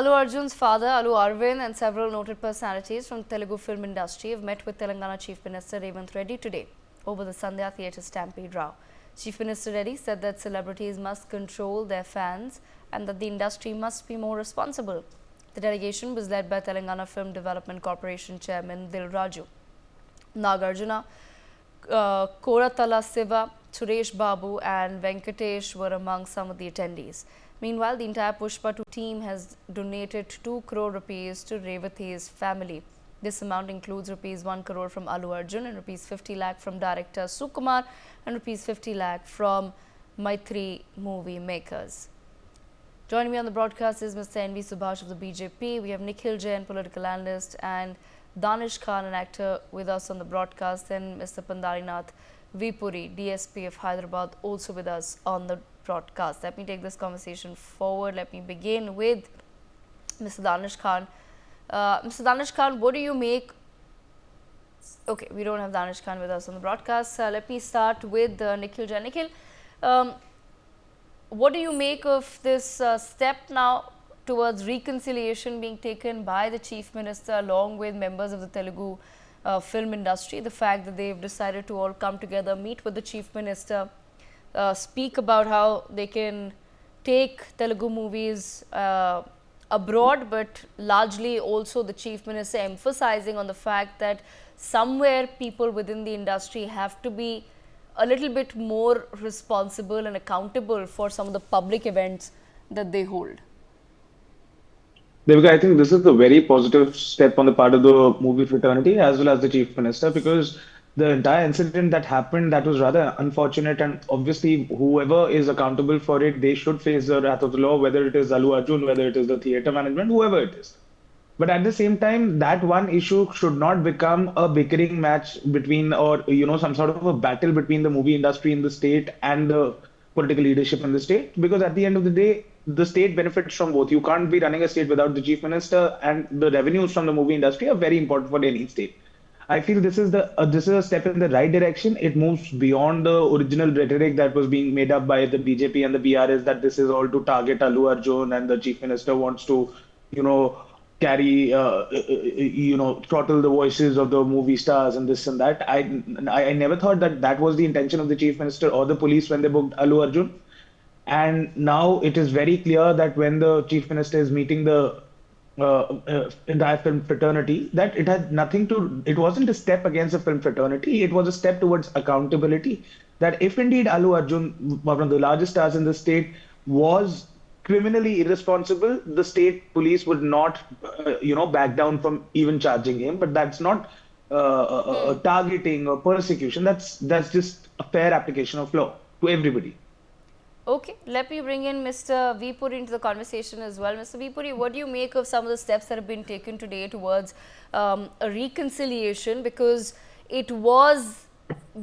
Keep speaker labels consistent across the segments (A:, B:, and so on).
A: Allu Arjun's father, Allu Arjun, and several noted personalities from the Telugu film industry have met with Telangana Chief Minister Revanth Reddy today over the Sandhya Theatre Stampede row. Chief Minister Reddy said that celebrities must control their fans and that the industry must be more responsible. The delegation was led by Telangana Film Development Corporation Chairman Dil Raju. Nagarjuna, Koratala Siva, Suresh Babu and Venkatesh were among some of the attendees. Meanwhile, the entire Pushpa 2 team has donated 2 crore rupees to Revathi's family. This amount includes rupees 1 crore from Allu Arjun and rupees 50 lakh from director Sukumar and rupees 50 lakh from Maitri movie makers. Joining me on the broadcast is Mr. N.V. Subhash of the BJP. We have Nikhil Jain, political analyst, and Danish Khan, an actor, with us on the broadcast, and Mr. Pandarinath Vipuri, DSP of Hyderabad, also with us on the broadcast. Let me take this conversation forward. Let me begin with Mr. Danish Khan. Mr. Danish Khan, what do you make? Okay, we don't have Danish Khan with us on the broadcast. Let me start with Nikhil Jain. Nikhil, what do you make of this step now towards reconciliation being taken by the Chief Minister along with members of the Telugu film industry? The fact that they've decided to all come together, meet with the Chief Minister, speak about how they can take Telugu movies abroad, but largely also the Chief Minister emphasizing on the fact that somewhere people within the industry have to be a little bit more responsible and accountable for some of the public events that they hold.
B: Devika, I think this is a very positive step on the part of the movie fraternity as well as the Chief Minister, because the entire incident that happened, that was rather unfortunate, and obviously whoever is accountable for it, they should face the wrath of the law, whether it is Allu Arjun, whether it is the theatre management, whoever it is. But at the same time, that one issue should not become a bickering match between, or some sort of a battle between the movie industry in the state and the political leadership in the state, because at the end of the day, the state benefits from both. You can't be running a state without the Chief Minister, and the revenues from the movie industry are very important for any state. I feel this is a step in the right direction. It moves beyond the original rhetoric that was being made up by the BJP and the BRS, that this is all to target Allu Arjun and the Chief Minister wants to, carry, throttle the voices of the movie stars and this and that. I never thought that was the intention of the Chief Minister or the police when they booked Allu Arjun. And now it is very clear that when the Chief Minister is meeting the entire film fraternity, that it had nothing to, it wasn't a step against the film fraternity, it was a step towards accountability. That if indeed Allu Arjun, one of the largest stars in the state, was criminally irresponsible, the state police would not, back down from even charging him. But that's not targeting or persecution. That's just a fair application of law to everybody.
A: Okay, let me bring in Mr. Vipuri into the conversation as well. Mr. Vipuri, what do you make of some of the steps that have been taken today towards a reconciliation? Because it was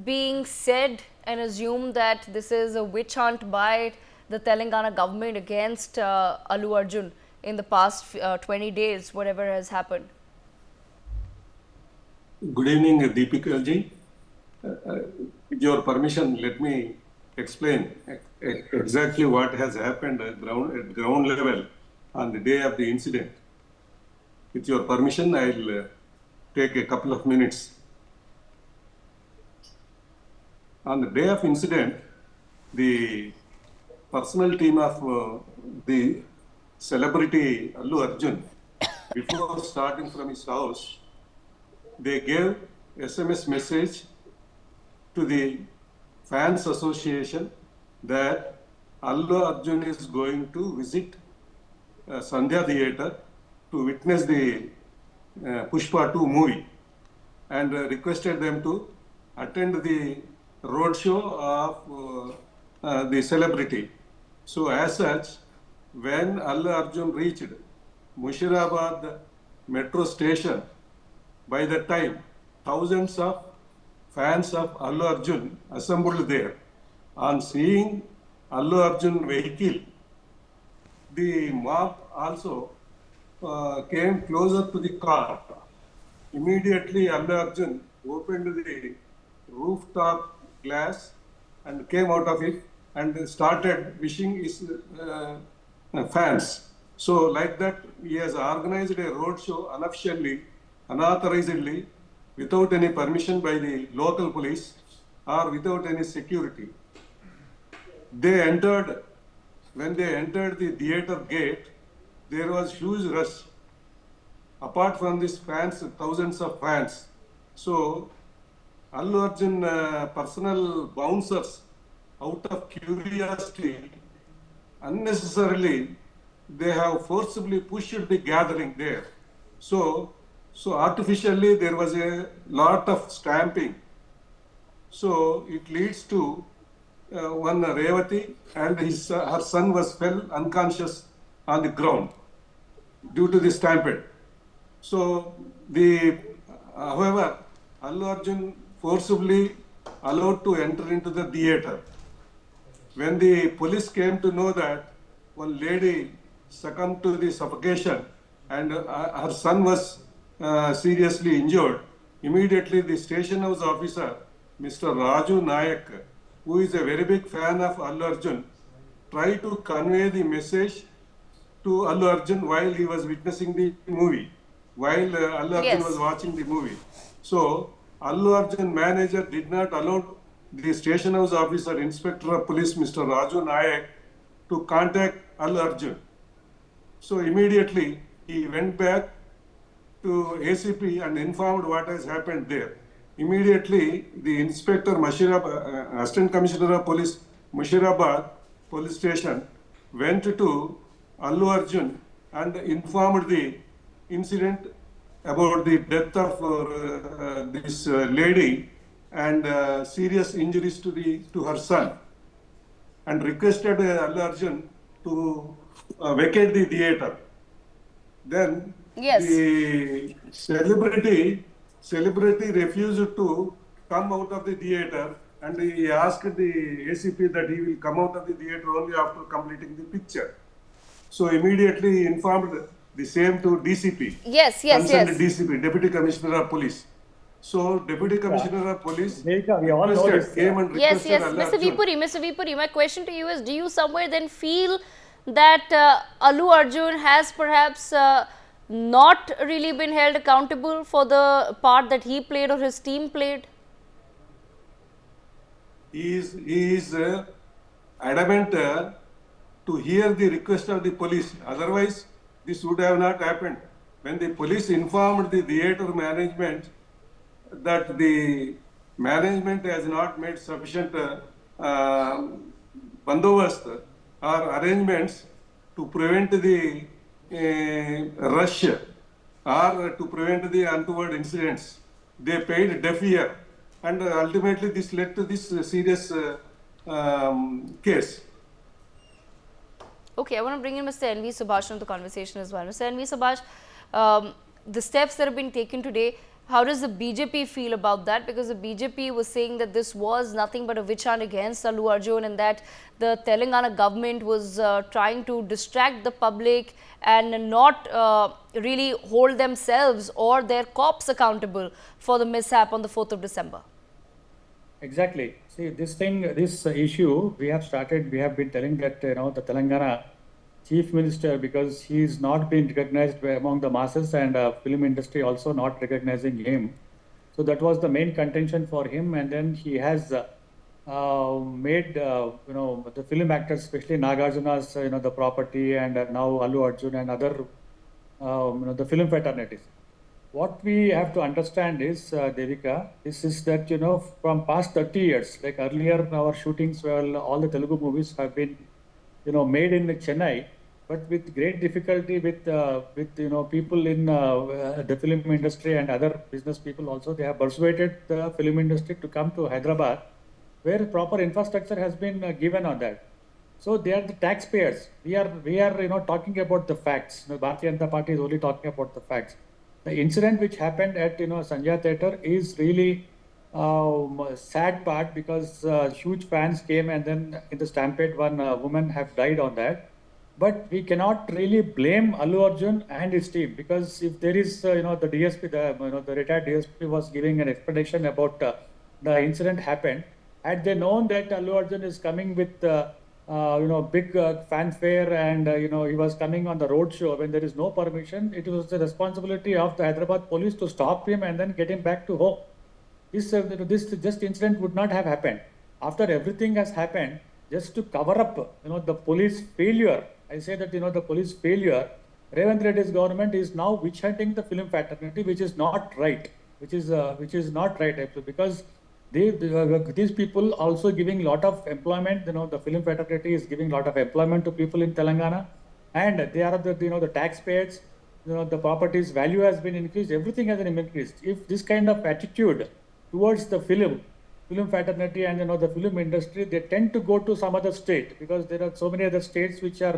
A: being said and assumed that this is a witch hunt by the Telangana government against Allu Arjun in the past 20 days, whatever has happened.
C: Good evening, Deepika ji. With your permission, let me explain exactly what has happened at ground level on the day of the incident. With your permission, I'll take a couple of minutes. On the day of incident, the personal team of the celebrity Allu Arjun, before starting from his house, they gave SMS message to the Fans Association that Allu Arjun is going to visit Sandhya Theatre to witness the Pushpa 2 movie, and requested them to attend the roadshow of the celebrity. So as such, when Allu Arjun reached Mushirabad metro station, by that time, thousands of fans of Allu Arjun assembled there. On seeing Allu Arjun vehicle, the mob also came closer to the car. Immediately Allu Arjun opened the rooftop glass and came out of it and started wishing his fans So like that, he has organized a roadshow unofficially, unauthorizedly, without any permission by the local police or without any security. They entered, when they entered the theater gate, there was huge rush. Apart from these fans, thousands of fans. So Allu Arjun personal bouncers, out of curiosity, unnecessarily, they have forcibly pushed the gathering there. So artificially there was a lot of stamping. So it leads to one Revati and her son fell unconscious on the ground due to the stampede. So however, Allu Arjun forcibly allowed to enter into the theater. When the police came to know that one lady succumbed to the suffocation and her son was seriously injured, immediately the station house officer, Mr. Raju Nayak, who is a very big fan of Allu Arjun, tried to convey the message to Allu Arjun while he was witnessing the movie, while Allu Arjun was watching the movie. So Allu Arjun manager did not allow the station house officer, Inspector of Police, Mr. Raju Nayak, to contact Allu Arjun. So immediately he went back to ACP and informed what has happened there. Immediately the Inspector Assistant Commissioner of Police, Mushirabad Police Station, went to Allu Arjun and informed the incident about the death of this lady and serious injuries to her son, and requested Allu Arjun to vacate the theater. Then the celebrity refused to come out of the theater, and he asked the ACP that he will come out of the theater only after completing the picture. So immediately he informed the same to DCP.
A: Yes.
C: DCP, Deputy Commissioner of Police. So Deputy Commissioner of Police came and requested
A: Mr. Vipuri, my question to you is, do you somewhere then feel that Allu Arjun has perhaps not really been held accountable for the part that he played or his team played?
C: He is adamant to hear the request of the police. Otherwise, this would have not happened. When the police informed the theater management that the management has not made sufficient bandobast or arrangements to prevent the rush or to prevent the untoward incidents, they paid deaf ear, and ultimately this led to this serious case.
A: Okay, I want to bring in Mr. N.V. Subhash into the conversation as well. Mr. N.V. Subhash, the steps that have been taken today, how does the BJP feel about that? Because the BJP was saying that this was nothing but a witch hunt against Allu Arjun, and that the Telangana government was trying to distract the public and not really hold themselves or their cops accountable for the mishap on the 4th of December.
D: Exactly. See, this issue, we have been telling that, the Telangana Chief Minister, because he is not being recognized among the masses, and film industry also not recognizing him. So that was the main contention for him, and then he has made the film actors, especially Nagarjuna's the property, and now Allu Arjun and other the film fraternities. What we have to understand is, Devika, is that from past 30 years, like earlier our shootings, all the Telugu movies have been made in Chennai, but with great difficulty with people in the film industry and other business people also, they have persuaded the film industry to come to Hyderabad, where proper infrastructure has been given on that. So they are the taxpayers. We are talking about the facts. Bharatiya Janata Party is only talking about the facts. The incident which happened at Sanjaya Theatre is really sad part, because huge fans came, and then in the stampede one woman have died on that. But we cannot really blame Allu Arjun and his team, because if there is the DSP, the retired DSP was giving an explanation about the incident happened. Had they known that Allu Arjun is coming with big fanfare, and he was coming on the road show when there is no permission. It was the responsibility of the Hyderabad police to stop him and then get him back to home. This just incident would not have happened. After everything has happened, just to cover up, the police failure. I say that, the police failure. Revanth Reddy's government is now witch hunting the film fraternity, which is not right. Which is not right, actually, because these people also giving lot of employment. The film fraternity is giving lot of employment to people in Telangana, and they are the taxpayers. The property's value has been increased. Everything has been increased. If this kind of attitude towards the film fraternity and the film industry, they tend to go to some other state, because there are so many other states which are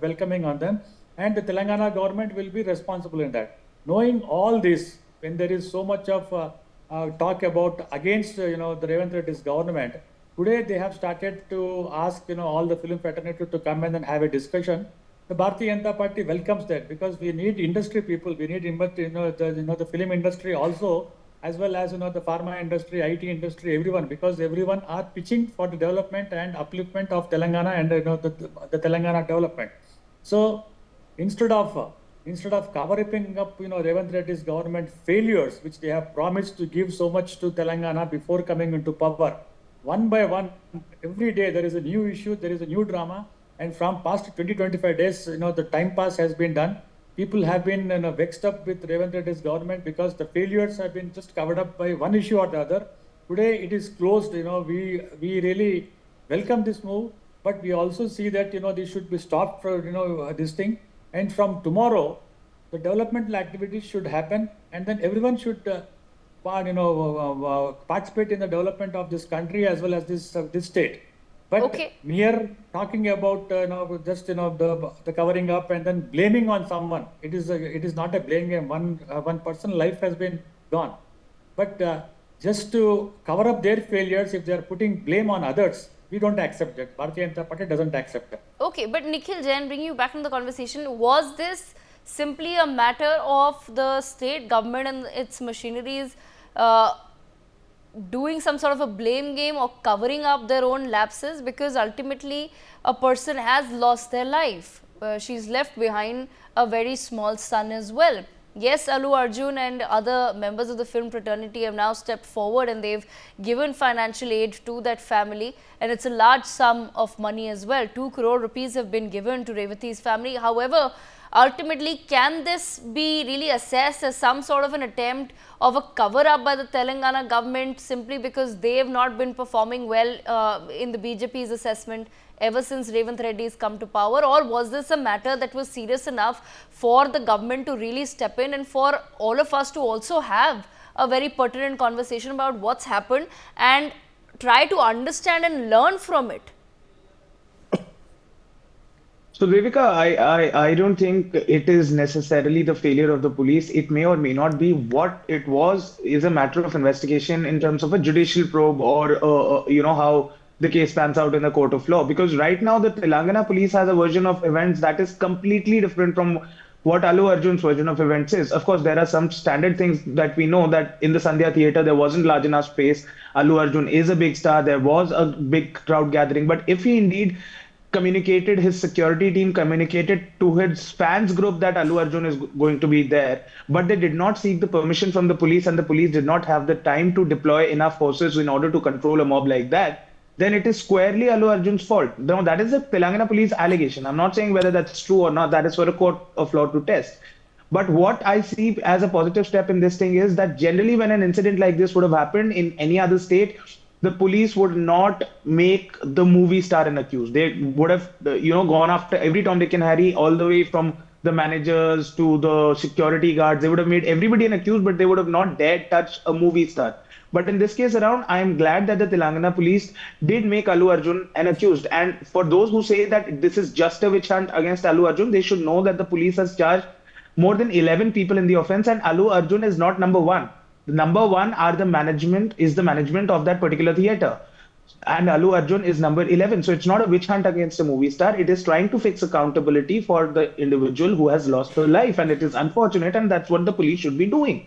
D: welcoming on them, and the Telangana government will be responsible in that. Knowing all this, when there is so much of talk about against the Revanth Reddy's government, today they have started to ask all the film fraternity to come and then have a discussion. The Bharatiya Janata Party welcomes that, because we need industry people, we need the film industry also, as well as the pharma industry, IT industry, everyone, because everyone are pitching for the development and upliftment of Telangana and the Telangana development. So instead of covering up Revanth Reddy's government failures, which they have promised to give so much to Telangana before coming into power, one by one, every day there is a new issue, there is a new drama, and from past 20-25 days, the time pass has been done. People have been vexed up with Revanth Reddy's government, because the failures have been just covered up by one issue or the other. Today it is closed. We really welcome this move, but we also see that this should be stopped for this thing. And from tomorrow, the developmental activities should happen, and then everyone should participate in the development of this country as well as this state. But
A: Okay.
D: mere talking about just the covering up and then blaming on someone, it is not a blame game. One person's life has been gone, but just to cover up their failures, if they are putting blame on others, we don't accept that. Bharatiya Janata Party doesn't accept that.
A: Okay, but Nikhil Jain, bring you back in the conversation. Was this simply a matter of the state government and its machineries doing some sort of a blame game or covering up their own lapses? Because ultimately a person has lost their life. She's left behind a very small son as well. Yes, Allu Arjun and other members of the film fraternity have now stepped forward and they've given financial aid to that family, and it's a large sum of money as well. 2 crore rupees have been given to Revathi's family. However, ultimately, can this be really assessed as some sort of an attempt of a cover-up by the Telangana government, simply because they have not been performing well in the BJP's assessment ever since Revanth Reddy has come to power? Or was this a matter that was serious enough for the government to really step in and for all of us to also have a very pertinent conversation about what's happened and try to understand and learn from it?
B: So, Devika, I don't think it is necessarily the failure of the police. It may or may not be. What it was is a matter of investigation in terms of a judicial probe, or how the case pans out in the court of law. Because right now the Telangana police has a version of events that is completely different from what Allu Arjun's version of events is. Of course, there are some standard things that we know, that in the Sandhya theatre there wasn't large enough space. Allu Arjun is a big star. There was a big crowd gathering. But if he indeed communicated, his security team communicated to his fans group that Allu Arjun is going to be there, but they did not seek the permission from the police, and the police did not have the time to deploy enough forces in order to control a mob like that, then it is squarely Allu Arjun's fault. Now, that is a Telangana police allegation. I'm not saying whether that's true or not. That is for a court of law to test. But what I see as a positive step in this thing is that generally when an incident like this would have happened in any other state, the police would not make the movie star an accused. They would have, gone after every Tom, Dick and Harry, all the way from the managers to the security guards. They would have made everybody an accused, but they would have not dared touch a movie star. But in this case around, I am glad that the Telangana police did make Allu Arjun an accused. And for those who say that this is just a witch hunt against Allu Arjun, they should know that the police has charged more than 11 people in the offense, and Allu Arjun is not number one. The number one is the management of that particular theatre. And Allu Arjun is number 11. So it's not a witch hunt against a movie star. It is trying to fix accountability for the individual who has lost her life. And it is unfortunate, and that's what the police should be doing.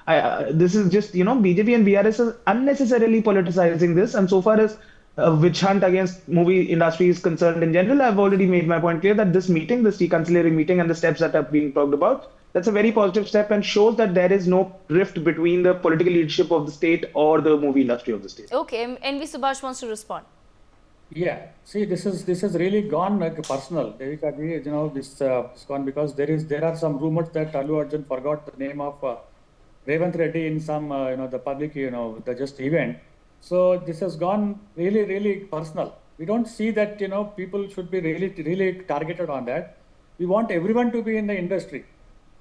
B: This is just, BJP and BRS is unnecessarily politicizing this. And so far as witch hunt against movie industry is concerned in general, I've already made my point clear that this meeting, this reconciliatory meeting, and the steps that are being talked about, that's a very positive step and shows that there is no rift between the political leadership of the state or the movie industry of the state.
A: Okay, NV Subhash wants to respond.
D: Yeah, see, this has really gone like personal. Devika, it's gone because there are some rumors that Allu Arjun forgot the name of Revanth Reddy in some the public the just event. So this has gone really personal. We don't see that people should be really targeted on that. We want everyone to be in the industry.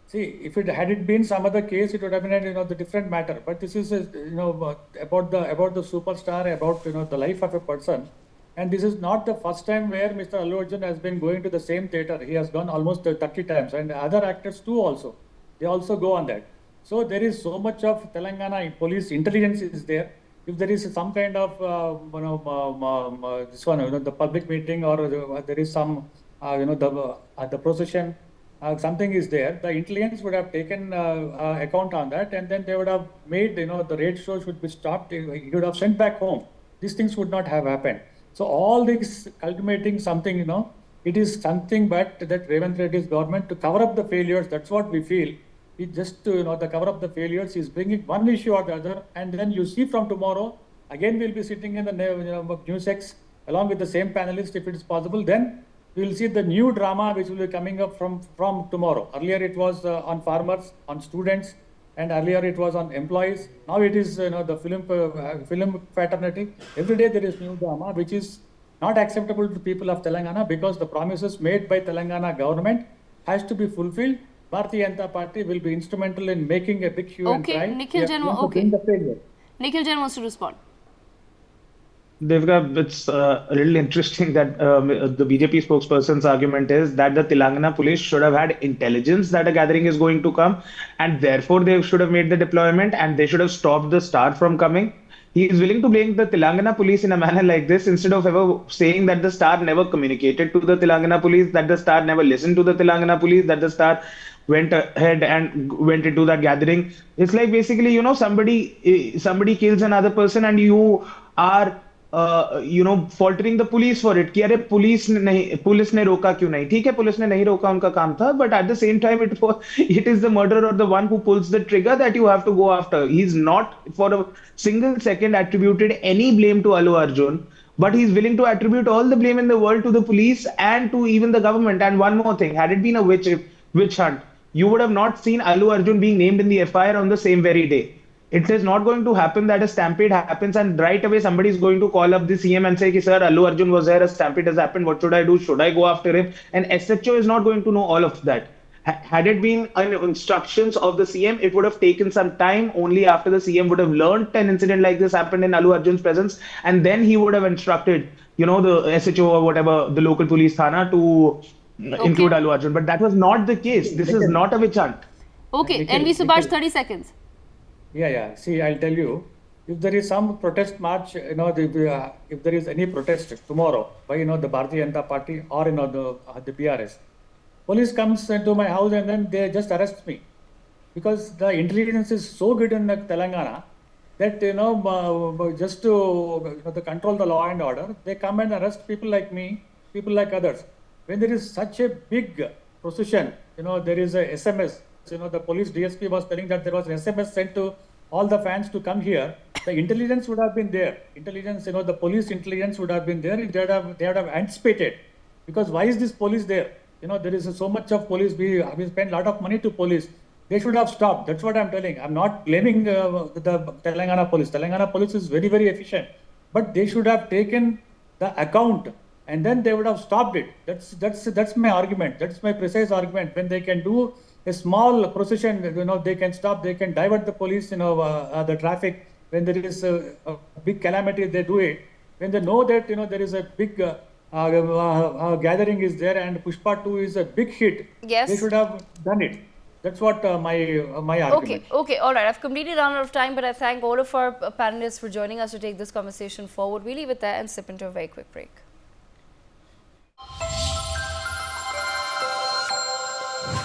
D: See, if it had been some other case, it would have been the different matter. But this is about the superstar, about the life of a person. And this is not the first time where Mr. Allu Arjun has been going to the same theatre. He has gone almost 30 times, and other actors too also. They also go on that. So there is so much of Telangana police intelligence is there. If there is some kind of the public meeting or there is some the procession, something is there, the intelligence would have taken account on that, and then they would have made the raid show should be stopped. He would have sent back home. These things would not have happened. So all this culminating something, it is something but that Revanth Reddy's government to cover up the failures. That's what we feel. It just to the cover up the failures is bringing one issue or the other, and then you see from tomorrow again we'll be sitting in the NewsX along with the same panelists if it is possible. Then we will see the new drama which will be coming up from tomorrow. Earlier it was on farmers, on students, and earlier it was on employees. Now it is the film fraternity. Every day there is new drama which is not acceptable to people of Telangana because the promises made by Telangana government has to be fulfilled. Bharatiya Janata Party will be instrumental in making a big hue and cry.
A: Nikhil Jain, Nikhil Jain wants to respond.
B: Devika, it's a little interesting that the BJP spokesperson's argument is that the Telangana police should have had intelligence that a gathering is going to come, and therefore they should have made the deployment and they should have stopped the star from coming. He is willing to blame the Telangana police in a manner like this instead of ever saying that the star never communicated to the Telangana police, that the star never listened to the Telangana police, that the star went ahead and went into that gathering. It's like basically, somebody kills another person and you are faltering the police for it कि अरे police ने रोका क्यों नहीं. ठीक है, police ने नहीं रोका, उनका काम था, but at the same time it is the murderer or the one who pulls the trigger that you have to go after. He's not for a single second attributed any blame to Allu Arjun, but he's willing to attribute all the blame in the world to the police and to even the government. And one more thing, had it been a witch hunt, you would have not seen Allu Arjun being named in the FIR on the same very day. It is not going to happen that a stampede happens and right away somebody is going to call up the CM and say, sir, Allu Arjun was there, a stampede has happened, what should I do? Should I go after him? And SHO is not going to know all of that. Had it been instructions of the CM, it would have taken some time. Only after the CM would have learned an incident like this happened in Allu Arjun's presence, and then he would have instructed, the SHO or whatever, the local police thana to include Allu Arjun. But that was not the case. This is not a witch hunt.
A: Okay, NV Subhash, 30 seconds.
D: Yeah. See, I'll tell you, if there is some protest march, if there is any protest tomorrow by, the Bharatiya Janata Party or, the PRS, police comes into my house and then they just arrest me. Because the intelligence is so good in Telangana that, just to control the law and order, they come and arrest people like me, people like others. When there is such a big procession, there is a SMS. The police DSP was telling that there was an SMS sent to all the fans to come here. The intelligence would have been there. Intelligence, the police intelligence would have been there. They would have anticipated. Because why is this police there? There is so much of police. We spend a lot of money to police. They should have stopped. That's what I'm telling. I'm not blaming the Telangana police. Telangana police is very, very efficient. But they should have taken the account and then they would have stopped it. That's my argument. That's my precise argument. When they can do a small procession, they can stop, they can divert the police, the traffic. When there is a big calamity, they do it. When they know that, there is a big gathering is there and Pushpa 2 is a big hit,
A: yes,
D: they should have done it. That's what my argument.
A: Okay, all right. I've completely run out of time, but I thank all of our panelists for joining us to take this conversation forward. We leave it there and slip into a very quick break.